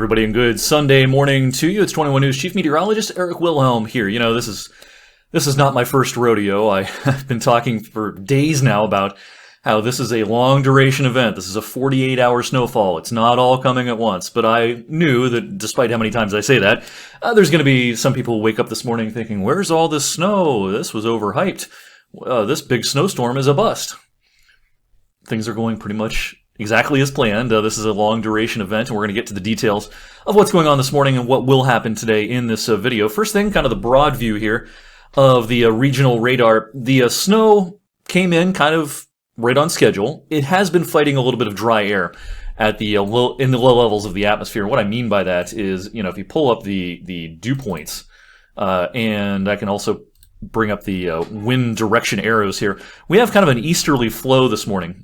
everybody, and good Sunday morning to you. It's 21 News Chief Meteorologist Eric Wilhelm here. You know, this is not my first rodeo. I've been talking for days now about how this is a long-duration event. This is a 48-hour snowfall. It's not all coming at once. But I knew that despite how many times I say that, there's going to be some people who wake up this morning thinking, where's all this snow? This was overhyped. This big snowstorm is a bust. Things are going pretty much exactly as planned. This is a long-duration event, and we're going to get to the details of what's going on this morning and what will happen today in this video. First thing, kind of the broad view here of the regional radar. The snow came in kind of right on schedule. It has been fighting a little bit of dry air at the in the low levels of the atmosphere. What I mean by that is, you know, if you pull up the dew points, and I can also bring up the wind direction arrows here, we have kind of an easterly flow this morning,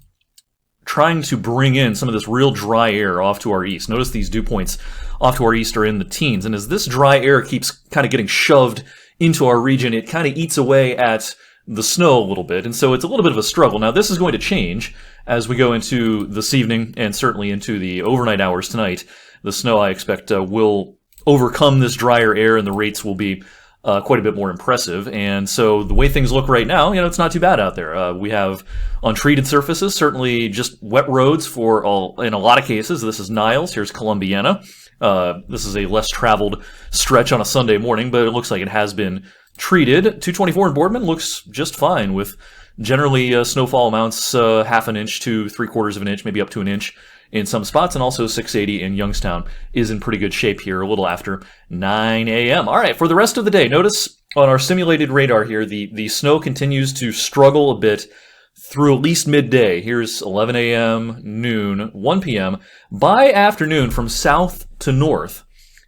trying to bring in some of this real dry air off to our east. Notice these dew points off to our east are in the teens. And as this dry air keeps kind of getting shoved into our region, it kind of eats away at the snow a little bit. And so it's a little bit of a struggle. Now, this is going to change as we go into this evening and certainly into the overnight hours tonight. The snow, I expect, will overcome this drier air, and the rates will be quite a bit more impressive. And so the way things look right now, you know, it's not too bad out there. We have untreated surfaces, certainly just wet roads in a lot of cases. This is Niles. Here's Columbiana. This is a less traveled stretch on a Sunday morning, but it looks like it has been treated. 224 in Boardman looks just fine with generally snowfall amounts half an inch to 3/4 of an inch, maybe up to an inch in some spots, and also 680 in Youngstown is in pretty good shape here a little after 9 a.m. All right, for the rest of the day, notice on our simulated radar here, the snow continues to struggle a bit through at least midday. Here's 11 a.m., noon, 1 p.m. By afternoon, from south to north,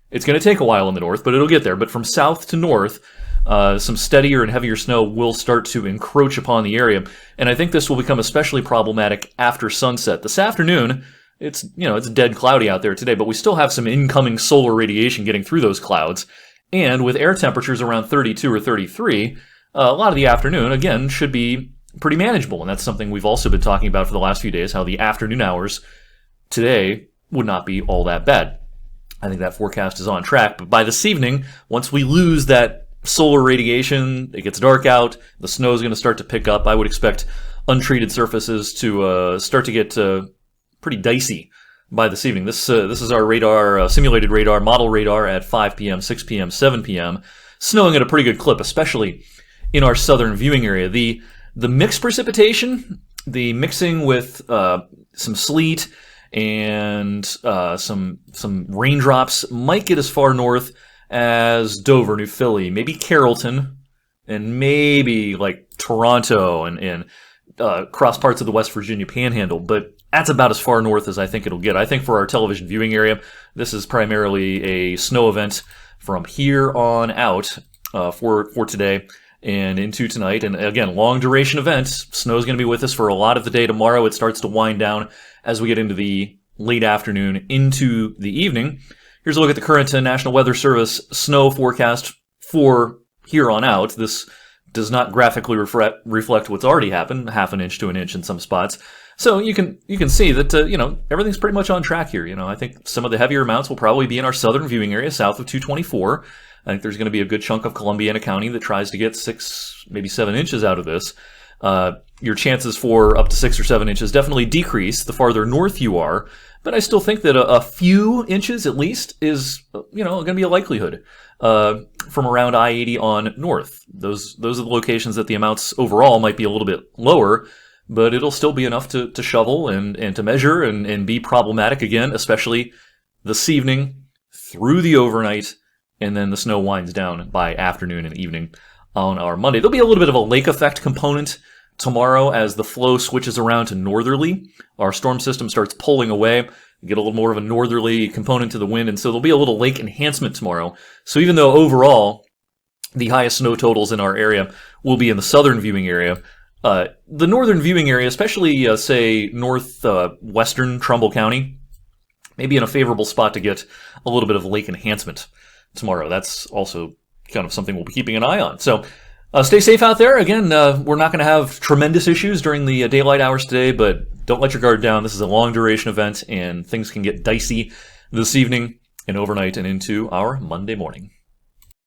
it's going to take a while in the north, but it'll get there. But from south to north, some steadier and heavier snow will start to encroach upon the area. And I think this will become especially problematic after sunset. This afternoon, it's dead cloudy out there today, but we still have some incoming solar radiation getting through those clouds. And with air temperatures around 32 or 33, a lot of the afternoon, again, should be pretty manageable. And that's something we've also been talking about for the last few days, how the afternoon hours today would not be all that bad. I think that forecast is on track. But by this evening, once we lose that solar radiation, it gets dark out, the snow is going to start to pick up. I would expect untreated surfaces to start to get pretty dicey by this evening. This is our radar, simulated radar, model radar at 5 p.m., 6 p.m., 7 p.m. Snowing at a pretty good clip, especially in our southern viewing area. The mixed precipitation, the mixing with some sleet and some raindrops might get as far north as Dover, New Philly, maybe Carrollton, and maybe like Toronto and cross parts of the West Virginia Panhandle, but that's about as far north as I think it'll get. I think for our television viewing area, this is primarily a snow event from here on out for today and into tonight. And again, long duration event. Snow is going to be with us for a lot of the day tomorrow. It starts to wind down as we get into the late afternoon into the evening. Here's a look at the current National Weather Service snow forecast for here on out. This does not graphically reflect what's already happened, half an inch to an inch in some spots. So you can see that everything's pretty much on track here. I think some of the heavier amounts will probably be in our southern viewing area, south of 224. I think there's going to be a good chunk of Columbiana County that tries to get 6, maybe 7 inches out of this. Your chances for up to 6 or 7 inches definitely decrease the farther north you are, but I still think that a few inches at least is going to be a likelihood from around I-80 on north. Those are the locations that the amounts overall might be a little bit lower, but it'll still be enough to shovel and to measure and be problematic again, especially this evening through the overnight, and then the snow winds down by afternoon and evening on our Monday. There'll be a little bit of a lake effect component tomorrow as the flow switches around to northerly. Our storm system starts pulling away. We get a little more of a northerly component to the wind, and so there'll be a little lake enhancement tomorrow. So even though overall the highest snow totals in our area will be in the southern viewing area, the northern viewing area, especially, say, northwestern Trumbull County, may be in a favorable spot to get a little bit of lake enhancement tomorrow. That's also kind of something we'll be keeping an eye on. So stay safe out there. Again, we're not going to have tremendous issues during the daylight hours today, but don't let your guard down. This is a long duration event, and things can get dicey this evening and overnight and into our Monday morning.